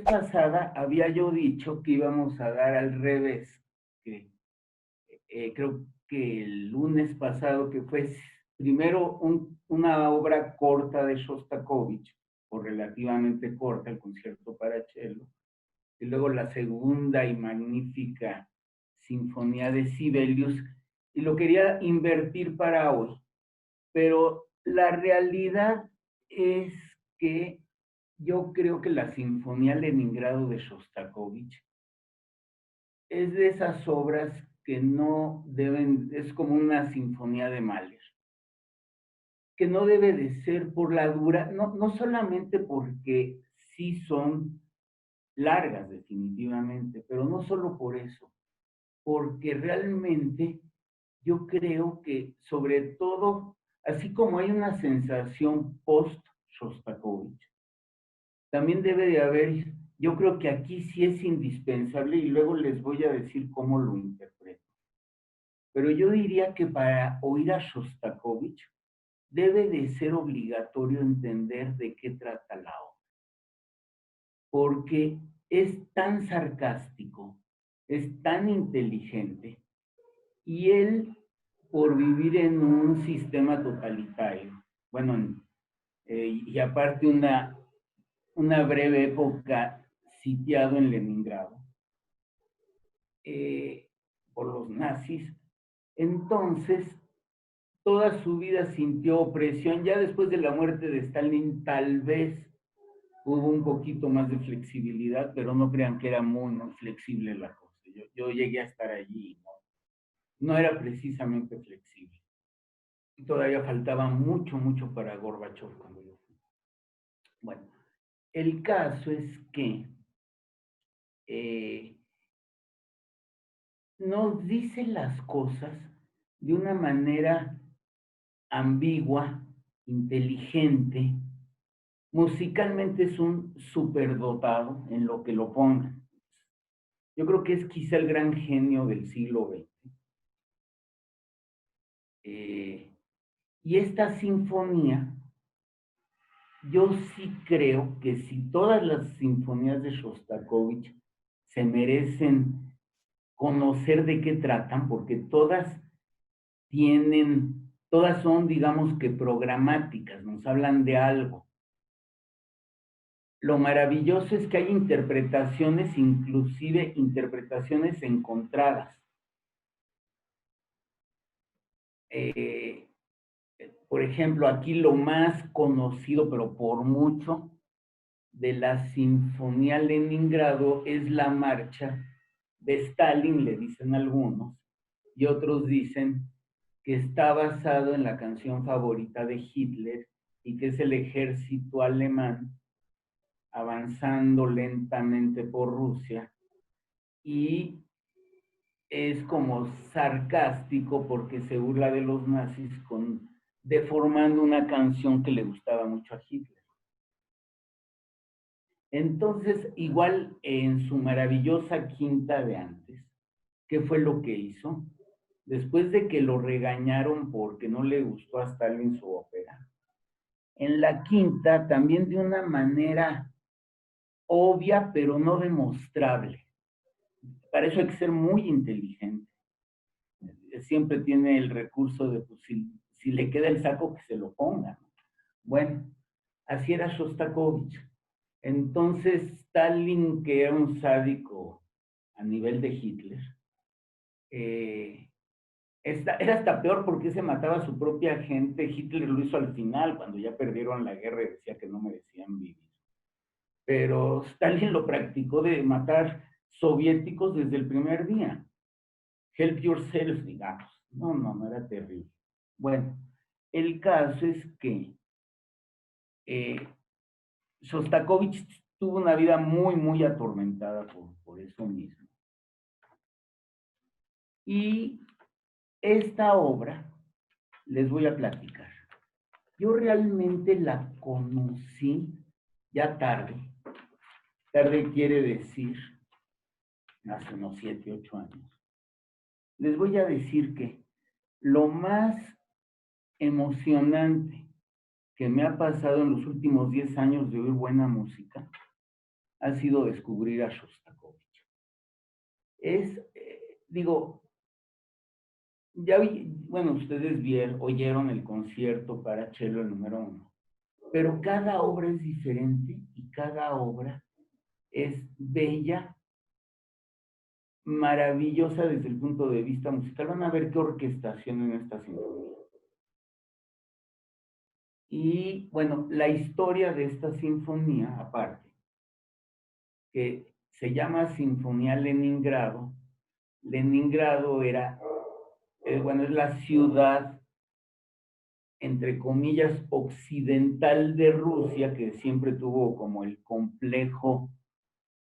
pasada había yo dicho que íbamos a dar al revés, que creo que el lunes pasado, que fue primero una obra corta de Shostakovich, o relativamente corta, el concierto para cello, y luego la segunda y magnífica sinfonía de Sibelius, y lo quería invertir para hoy, pero la realidad es que yo creo que la Sinfonía Leningrado de Shostakovich es de esas obras que no deben, es como una sinfonía de Mahler, que no debe de ser por la dura, no solamente porque sí son largas definitivamente, pero no solo por eso, porque realmente yo creo que sobre todo, así como hay una sensación post-Shostakovich, también debe de haber, yo creo que aquí sí es indispensable y luego les voy a decir cómo lo interpreto. Pero yo diría que para oír a Shostakovich debe de ser obligatorio entender de qué trata la obra, porque es tan sarcástico, es tan inteligente, y él, por vivir en un sistema totalitario, bueno, y aparte una breve época sitiado en Leningrado por los nazis, entonces toda su vida sintió opresión. Ya después de la muerte de Stalin, tal vez hubo un poquito más de flexibilidad, pero no crean que era muy, muy flexible la cosa. Yo llegué a estar allí, no era precisamente flexible. Y todavía faltaba mucho, mucho para Gorbachev cuando yo fui. Bueno, el caso es que eh, nos dice las cosas de una manera ambigua, inteligente. Musicalmente es un superdotado en lo que lo pongan. Yo creo que es quizá el gran genio del siglo XX. Y esta sinfonía, yo sí creo que si todas las sinfonías de Shostakovich se merecen conocer de qué tratan, porque todas son, digamos que programáticas, nos hablan de algo. Lo maravilloso es que hay interpretaciones, inclusive interpretaciones encontradas. Eh, por ejemplo, aquí lo más conocido, pero por mucho, de la Sinfonía Leningrado es la marcha de Stalin, le dicen algunos, y otros dicen que está basado en la canción favorita de Hitler y que es el ejército alemán avanzando lentamente por Rusia, y es como sarcástico porque se burla de los nazis deformando una canción que le gustaba mucho a Hitler. Entonces, igual en su maravillosa quinta de antes, ¿qué fue lo que hizo? Después de que lo regañaron porque no le gustó a Stalin su ópera, en la quinta también de una manera obvia, pero no demostrable. Para eso hay que ser muy inteligente. Siempre tiene el recurso de, pues, si le queda el saco, que se lo ponga. Bueno, así era Shostakovich. Entonces, Stalin, que era un sádico a nivel de Hitler, eh, era hasta peor porque se mataba a su propia gente. Hitler lo hizo al final, cuando ya perdieron la guerra y decía que no merecían vivir. Pero Stalin lo practicó de matar soviéticos desde el primer día. Help yourself, digamos. No era terrible. Bueno, el caso es que eh, Shostakovich tuvo una vida muy, muy atormentada por eso mismo. Y esta obra, les voy a platicar. Yo realmente la conocí ya tarde. Tarde quiere decir hace unos 7, 8 años. Les voy a decir que lo más emocionante que me ha pasado en los últimos 10 años de oír buena música ha sido descubrir a Shostakovich. Digo, bueno, ustedes oyeron el concierto para cello el número 1, pero cada obra es diferente y cada obra es bella, maravillosa desde el punto de vista musical. Van a ver qué orquestación en esta sinfonía. Y bueno, la historia de esta sinfonía, aparte, que se llama Sinfonía Leningrado. Leningrado era, bueno, es la ciudad, entre comillas, occidental de Rusia, que siempre tuvo como el complejo,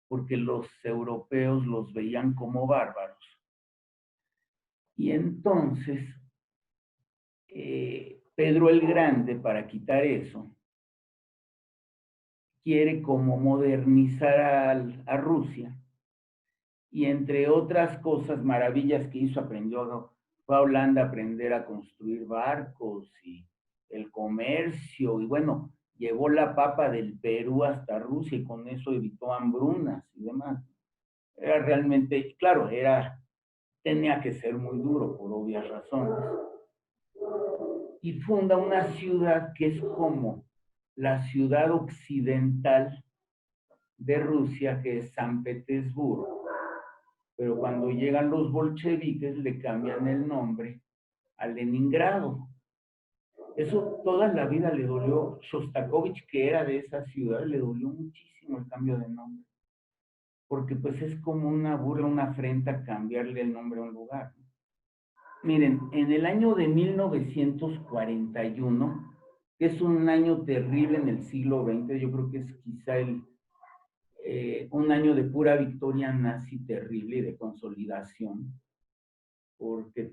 porque los europeos los veían como bárbaros. Y entonces, Pedro el Grande, para quitar eso, quiere como modernizar a Rusia, y entre otras cosas, maravillas que hizo, fue a Holanda a aprender a construir barcos y el comercio, y bueno, llevó la papa del Perú hasta Rusia y con eso evitó hambrunas y demás. Era realmente, claro, tenía que ser muy duro por obvias razones. Y funda una ciudad que es como la ciudad occidental de Rusia, que es San Petersburgo. Pero cuando llegan los bolcheviques le cambian el nombre a Leningrado. Eso toda la vida le dolió. Shostakovich, que era de esa ciudad, le dolió muchísimo el cambio de nombre. Porque pues es como una burla, una afrenta cambiarle el nombre a un lugar. Miren, en el año de 1941, que es un año terrible en el siglo XX, yo creo que es quizá un año de pura victoria nazi terrible y de consolidación, porque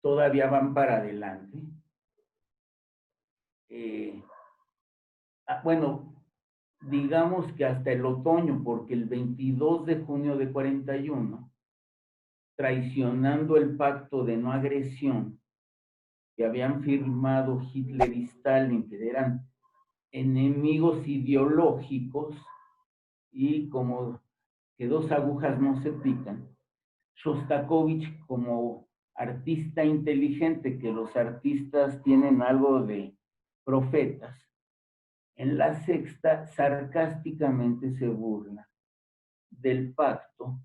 todavía van para adelante. Bueno, digamos que hasta el otoño, porque el 22 de junio de 41, traicionando el pacto de no agresión que habían firmado Hitler y Stalin, que eran enemigos ideológicos, y como que dos agujas no se pican, Shostakovich, como artista inteligente, que los artistas tienen algo de profetas, en la sexta sarcásticamente se burla del pacto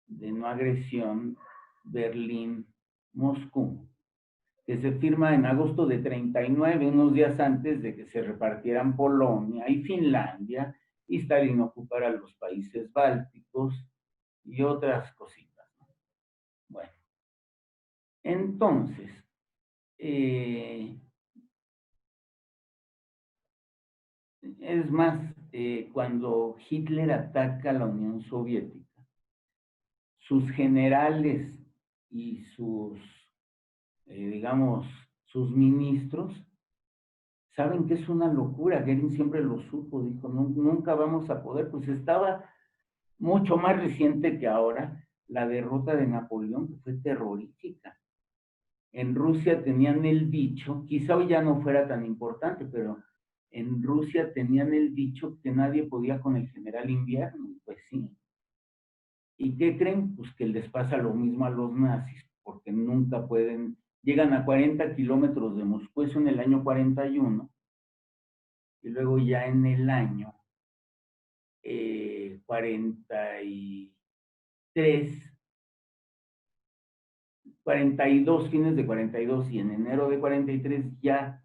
de no agresión Berlín-Moscú, que se firma en agosto de 39, unos días antes de que se repartieran Polonia y Finlandia, y Stalin ocupara los países bálticos y otras cositas. Bueno, entonces, es más, cuando Hitler ataca a la Unión Soviética, sus generales y digamos, sus ministros, saben que es una locura. Goering siempre lo supo, dijo, nunca vamos a poder, pues estaba mucho más reciente que ahora la derrota de Napoleón, que fue terrorífica. En Rusia tenían el dicho, quizá hoy ya no fuera tan importante, pero en Rusia tenían el dicho que nadie podía con el general Invierno, pues sí. ¿Y qué creen? Pues que les pasa lo mismo a los nazis, porque nunca pueden, llegan a 40 kilómetros de Moscú, eso en el año 41, y luego ya en el año 43, 42, fines de 42 y en enero de 43 ya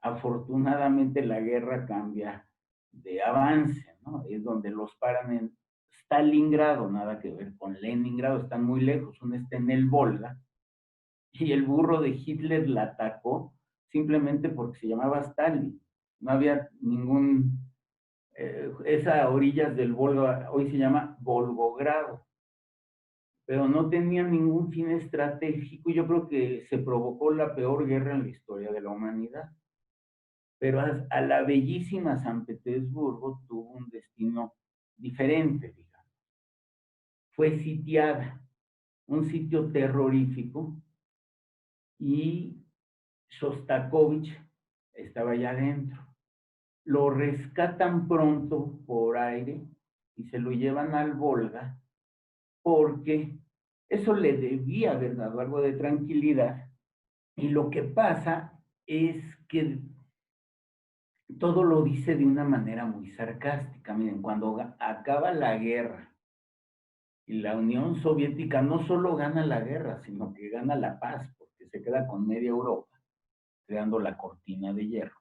afortunadamente la guerra cambia de avance, ¿no? Es donde los paran en Stalingrado, nada que ver con Leningrado, están muy lejos, uno está en el Volga, y el burro de Hitler la atacó simplemente porque se llamaba Stalin. No había esa orillas del Volga, hoy se llama Volgogrado, pero no tenía ningún fin estratégico. Yo creo que se provocó la peor guerra en la historia de la humanidad. Pero a la bellísima San Petersburgo tuvo un destino diferente, digamos. Fue sitiada, un sitio terrorífico, y Shostakovich estaba allá adentro. Lo rescatan pronto por aire y se lo llevan al Volga porque eso le debía haber dado algo de tranquilidad. Y lo que pasa es que todo lo dice de una manera muy sarcástica. Miren, cuando acaba la guerra y la Unión Soviética no solo gana la guerra, sino que gana la paz, porque se queda con media Europa, creando la cortina de hierro.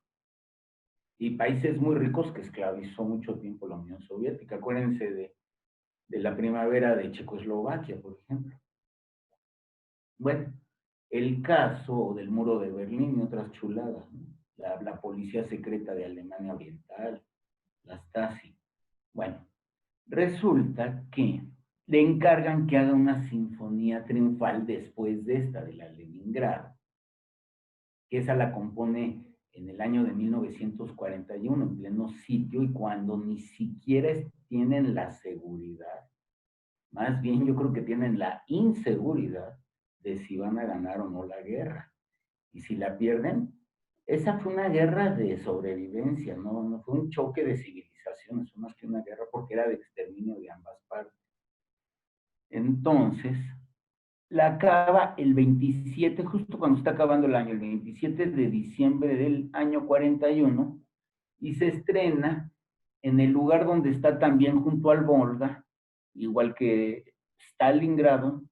Y países muy ricos que esclavizó mucho tiempo la Unión Soviética. Acuérdense de la primavera de Checoslovaquia, por ejemplo. Bueno, el caso del muro de Berlín y otras chuladas, ¿no? La policía secreta de Alemania Oriental, la Stasi. Bueno, resulta que le encargan que haga una sinfonía triunfal después de esta, de la Leningrado, que esa la compone en el año de 1941, en pleno sitio, y cuando ni siquiera tienen la seguridad, más bien yo creo que tienen la inseguridad de si van a ganar o no la guerra. Y si la pierden, esa fue una guerra de sobrevivencia, no fue un choque de civilizaciones, fue más que una guerra porque era de exterminio de ambas partes. Entonces, la acaba el 27, justo cuando está acabando el año, el 27 de diciembre del año 41, y se estrena en el lugar donde está también junto al Volga, igual que Stalingrado,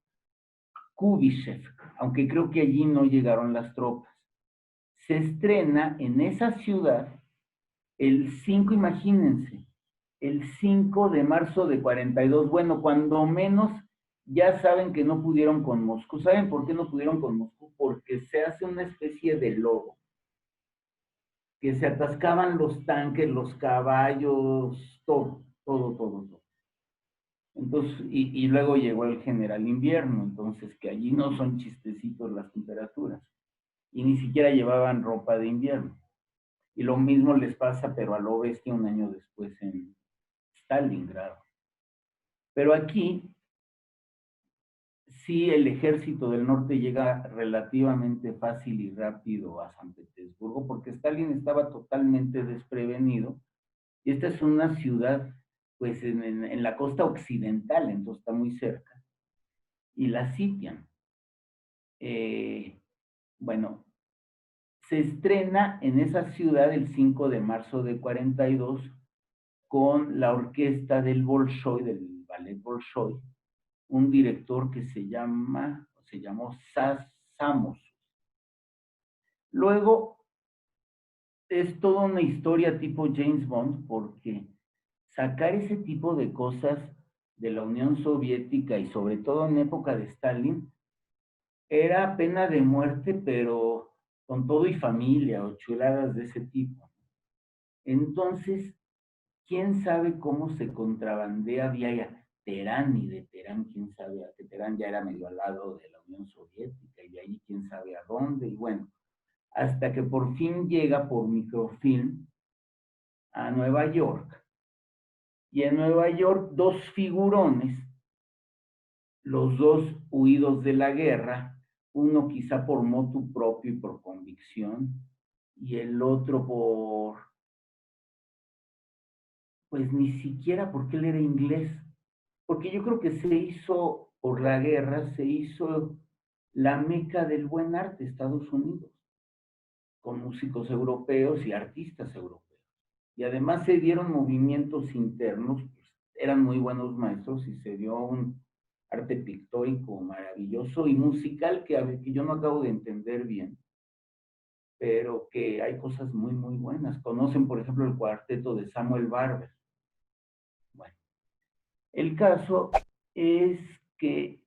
Kubichev, aunque creo que allí no llegaron las tropas. Se estrena en esa ciudad el 5, imagínense, el 5 de marzo de 42. Bueno, cuando menos ya saben que no pudieron con Moscú. ¿Saben por qué no pudieron con Moscú? Porque se hace una especie de lodo, que se atascaban los tanques, los caballos, todo. Entonces, y luego llegó el general invierno, entonces que allí no son chistecitos las temperaturas. Y ni siquiera llevaban ropa de invierno. Y lo mismo les pasa, pero a lo bestia, un año después en Stalingrado. Pero aquí sí el ejército del norte llega relativamente fácil y rápido a San Petersburgo, porque Stalin estaba totalmente desprevenido. Y esta es una ciudad, pues, en la costa occidental, entonces está muy cerca. Y la sitian. Eh, bueno, se estrena en esa ciudad el 5 de marzo de 42 con la orquesta del Bolshoi, del ballet Bolshoi, un director que se llamó Samos. Luego es toda una historia tipo James Bond, porque sacar ese tipo de cosas de la Unión Soviética y sobre todo en época de Stalin era pena de muerte, pero con todo y familia o chuladas de ese tipo. Entonces, quién sabe cómo se contrabandea vía Teherán, y de Teherán, quién sabe, que Teherán ya era medio al lado de la Unión Soviética, y de ahí quién sabe a dónde, y bueno, hasta que por fin llega por microfilm a Nueva York. Y en Nueva York, dos figurones, los dos huidos de la guerra, uno quizá por motu propio y por convicción, y el otro pues ni siquiera porque él era inglés, porque yo creo que se hizo, por la guerra, se hizo la meca del buen arte, Estados Unidos, con músicos europeos y artistas europeos. Y además se dieron movimientos internos, pues, eran muy buenos maestros y se dio un arte pictórico maravilloso y musical que yo no acabo de entender bien, pero que hay cosas muy buenas. Conocen, por ejemplo, el cuarteto de Samuel Barber. Bueno, el caso es que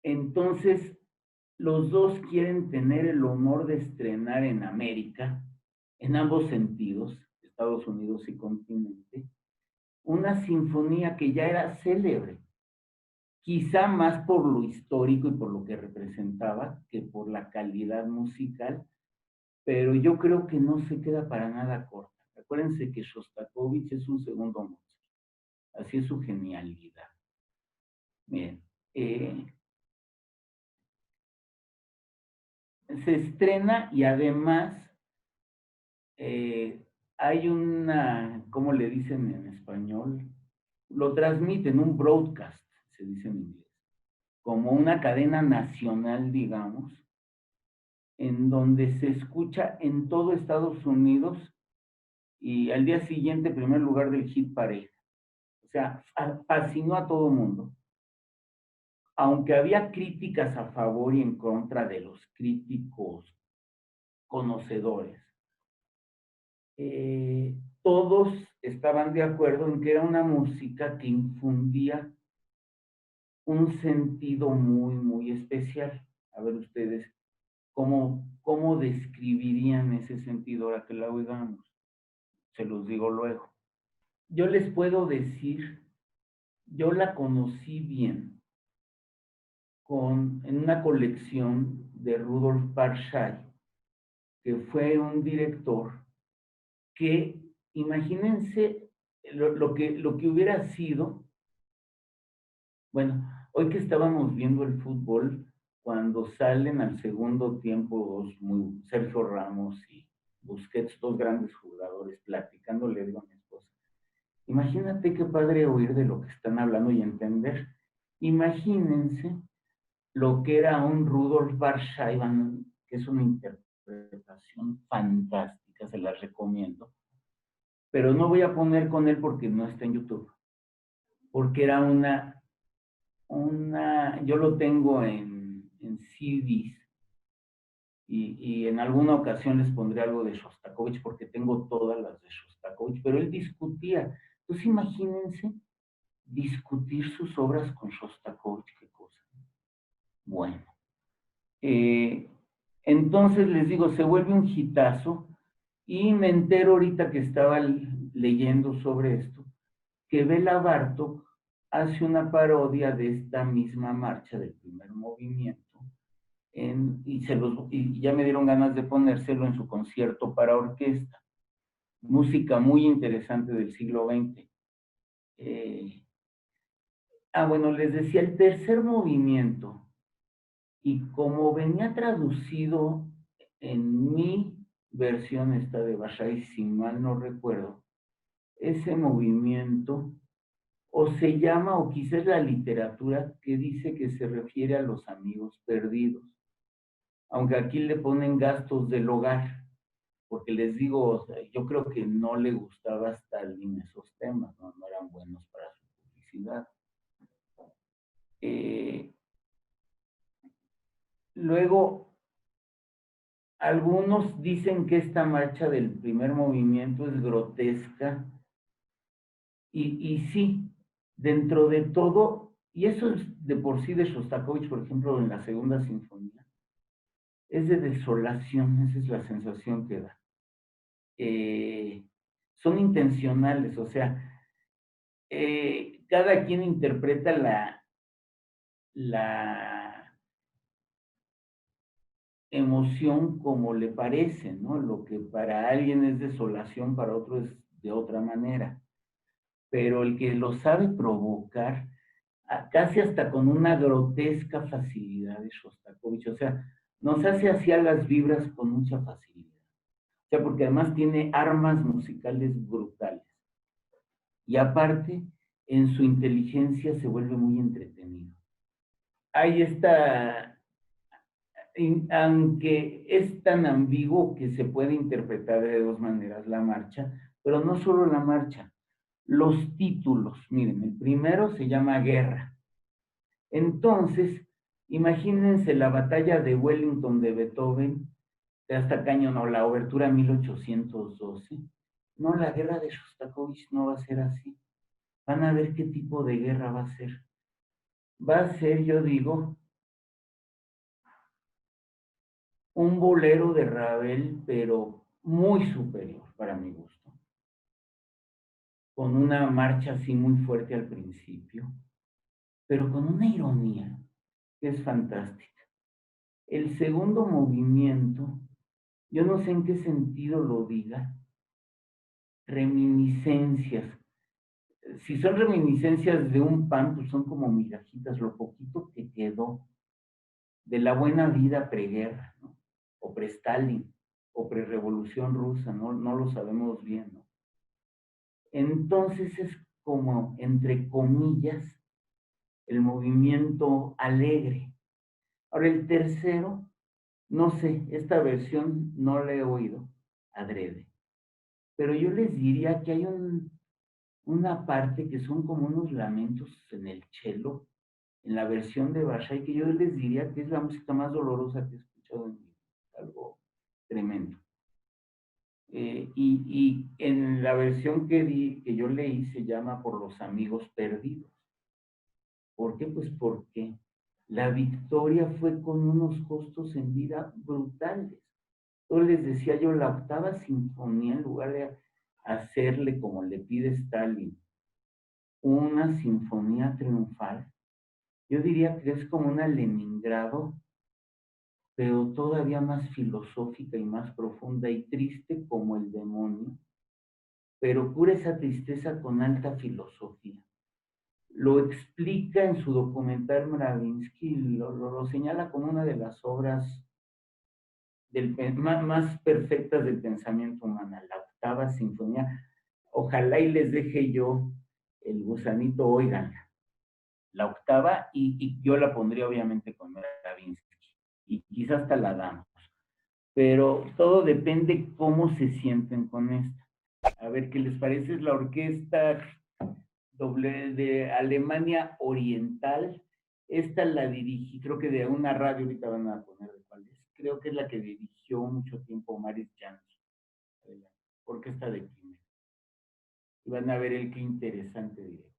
entonces los dos quieren tener el honor de estrenar en América, en ambos sentidos, Estados Unidos y continente, una sinfonía que ya era célebre, quizá más por lo histórico y por lo que representaba que por la calidad musical, pero yo creo que no se queda para nada corta. Acuérdense que Shostakovich es un segundo Mozart, así es su genialidad. Miren, se estrena y además hay una, ¿cómo le dicen en español? lo transmiten, un broadcast, se dice en inglés, como una cadena nacional, digamos, en donde se escucha en todo Estados Unidos y al día siguiente primer lugar del hit parade. O sea, fascinó a todo el mundo. Aunque había críticas a favor y en contra de los críticos conocedores, todos estaban de acuerdo en que era una música que infundía un sentido muy, muy especial. A ver ustedes, ¿cómo describirían ese sentido ahora que la oigamos? Se los digo luego. Yo les puedo decir, yo la conocí bien en una colección de Rudolf Barschai, que fue un director que, imagínense lo que hubiera sido, bueno, hoy que estábamos viendo el fútbol, cuando salen al segundo tiempo Sergio Ramos y Busquets, dos grandes jugadores, platicando, le digo a mi esposa, imagínate qué padre oír de lo que están hablando y entender. Imagínense lo que era un Rudolf Barschaiban, que es una interpretación fantástica, se las recomiendo, pero no voy a poner con él porque no está en YouTube, porque era yo lo tengo en CDs y en alguna ocasión les pondré algo de Shostakovich porque tengo todas las de Shostakovich, pero él discutía. Entonces imagínense discutir sus obras con Shostakovich, qué cosa. Bueno, eh, entonces les digo, se vuelve un hitazo y me entero ahorita que estaba leyendo sobre esto, que Bela Bartók hace una parodia de esta misma marcha del primer movimiento y ya me dieron ganas de ponérselo en su concierto para orquesta. Música muy interesante del siglo XX. Bueno, les decía, el tercer movimiento, y como venía traducido en mi versión esta de Bashai, si mal no recuerdo, ese movimiento o se llama, o quizás la literatura que dice que se refiere a los amigos perdidos, aunque aquí le ponen gastos del hogar, porque les digo, o sea, yo creo que no le gustaba a Stalin esos temas, no eran buenos para su publicidad. Luego, algunos dicen que esta marcha del primer movimiento es grotesca, y sí, dentro de todo, y eso es de por sí de Shostakovich, por ejemplo, en la segunda sinfonía, es de desolación, esa es la sensación que da. Son intencionales, o sea, cada quien interpreta la emoción como le parece, ¿no? Lo que para alguien es desolación, para otro es de otra manera. Pero el que lo sabe provocar, casi hasta con una grotesca facilidad de Shostakovich, o sea, nos hace hacia las vibras con mucha facilidad. O sea, porque además tiene armas musicales brutales. Y aparte, en su inteligencia se vuelve muy entretenido. Ahí está, aunque es tan ambiguo que se puede interpretar de dos maneras la marcha, pero no solo la marcha, los títulos. Miren, el primero se llama Guerra. Entonces, imagínense la batalla de Wellington de Beethoven, de hasta cañón, o la obertura 1812. No, la guerra de Shostakovich no va a ser así. Van a ver qué tipo de guerra va a ser. Va a ser, yo digo, un bolero de Ravel, pero muy superior para mi gusto. Con una marcha así muy fuerte al principio, pero con una ironía que es fantástica. El segundo movimiento, yo no sé en qué sentido lo diga, reminiscencias. Si son reminiscencias de un pan, pues son como migajitas, lo poquito que quedó de la buena vida preguerra, ¿no? O pre-Stalin, o pre-revolución rusa, no lo sabemos bien, ¿no? Entonces es como, entre comillas, el movimiento alegre. Ahora, el tercero, no sé, esta versión no la he oído adrede, pero yo les diría que hay una parte que son como unos lamentos en el cello, en la versión de Bashai, que yo les diría que es la música más dolorosa que he escuchado en mi vida, algo tremendo. Y en la versión que yo leí se llama Por los amigos perdidos. ¿Por qué? Pues porque la victoria fue con unos costos en vida brutales. Yo les decía yo, la octava sinfonía, en lugar de hacerle como le pide Stalin, una sinfonía triunfal, yo diría que es como una Leningrado, pero todavía más filosófica y más profunda y triste como el demonio, pero cura esa tristeza con alta filosofía. Lo explica en su documental Mravinsky, lo señala como una de las obras más perfectas del pensamiento humano, la octava sinfonía. Ojalá y les deje yo el gusanito, oiganla, la octava, y yo la pondría obviamente con Mravinsky, y quizás hasta la damos, pero todo depende cómo se sienten con esta. A ver, ¿qué les parece? Es la orquesta doble de Alemania Oriental. Esta la dirigí, creo que de una radio, ahorita van a poner de cuál es. Creo que es la que dirigió mucho tiempo Maris Janssen, orquesta de Kimmel. Y van a ver el qué interesante directo.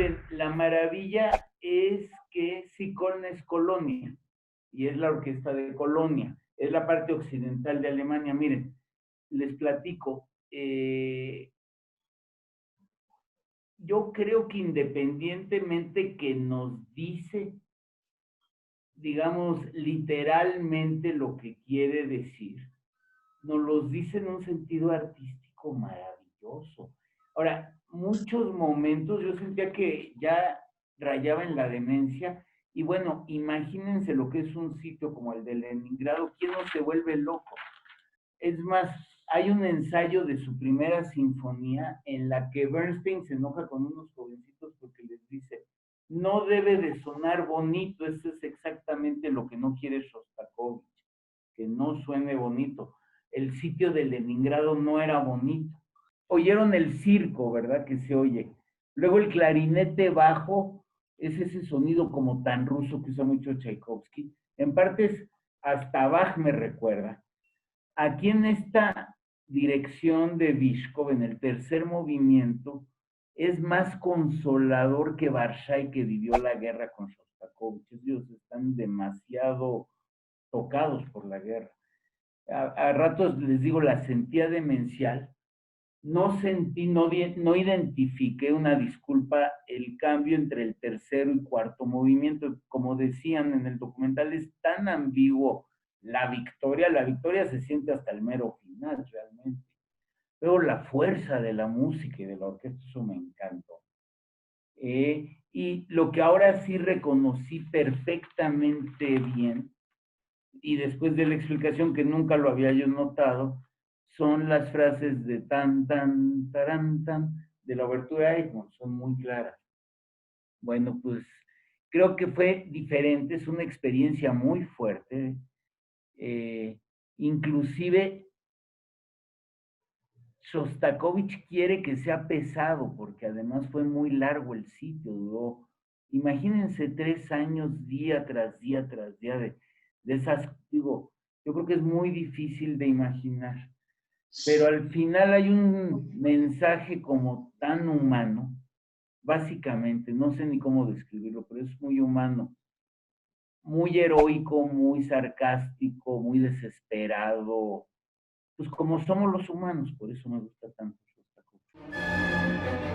miren, la maravilla es que sí, Köln es Colonia, y es la orquesta de Colonia, es la parte occidental de Alemania. Miren, les platico, yo creo que independientemente que nos dice, digamos, literalmente lo que quiere decir, nos los dice en un sentido artístico maravilloso. Ahora, muchos momentos yo sentía que ya rayaba en la demencia, y bueno, imagínense lo que es un sitio como el de Leningrado, ¿quién no se vuelve loco? Es más, hay un ensayo de su primera sinfonía en la que Bernstein se enoja con unos jovencitos porque les dice, no debe de sonar bonito, eso es exactamente lo que no quiere Shostakovich, que no suene bonito. El sitio de Leningrado no era bonito. Oyeron el circo, ¿verdad? Que se oye. Luego el clarinete bajo es ese sonido como tan ruso que usa mucho Tchaikovsky. En partes hasta Bach me recuerda. Aquí en esta dirección de Bishkov, en el tercer movimiento, es más consolador que Barshay, que vivió la guerra con Shostakovich. Ellos están demasiado tocados por la guerra. A ratos les digo, la sentía demencial. No sentí, no identifiqué una disculpa el cambio entre el tercero y cuarto movimiento. Como decían en el documental, es tan ambiguo la victoria se siente hasta el mero final realmente. Pero la fuerza de la música y de la orquesta, eso me encantó. Y lo que ahora sí reconocí perfectamente bien, y después de la explicación que nunca lo había yo notado, son las frases de tan, tan, tarán, tan, de la obertura de Eichmann, son muy claras. Bueno, pues creo que fue diferente, es una experiencia muy fuerte. Eh, Inclusive Shostakovich quiere que sea pesado, porque además fue muy largo el sitio, duró, imagínense 3 años día tras día tras día de esas, digo, yo creo que es muy difícil de imaginar, pero al final hay un mensaje como tan humano, básicamente, no sé ni cómo describirlo, pero es muy humano, muy heroico, muy sarcástico, muy desesperado, pues como somos los humanos, por eso me gusta tanto Shostakovich.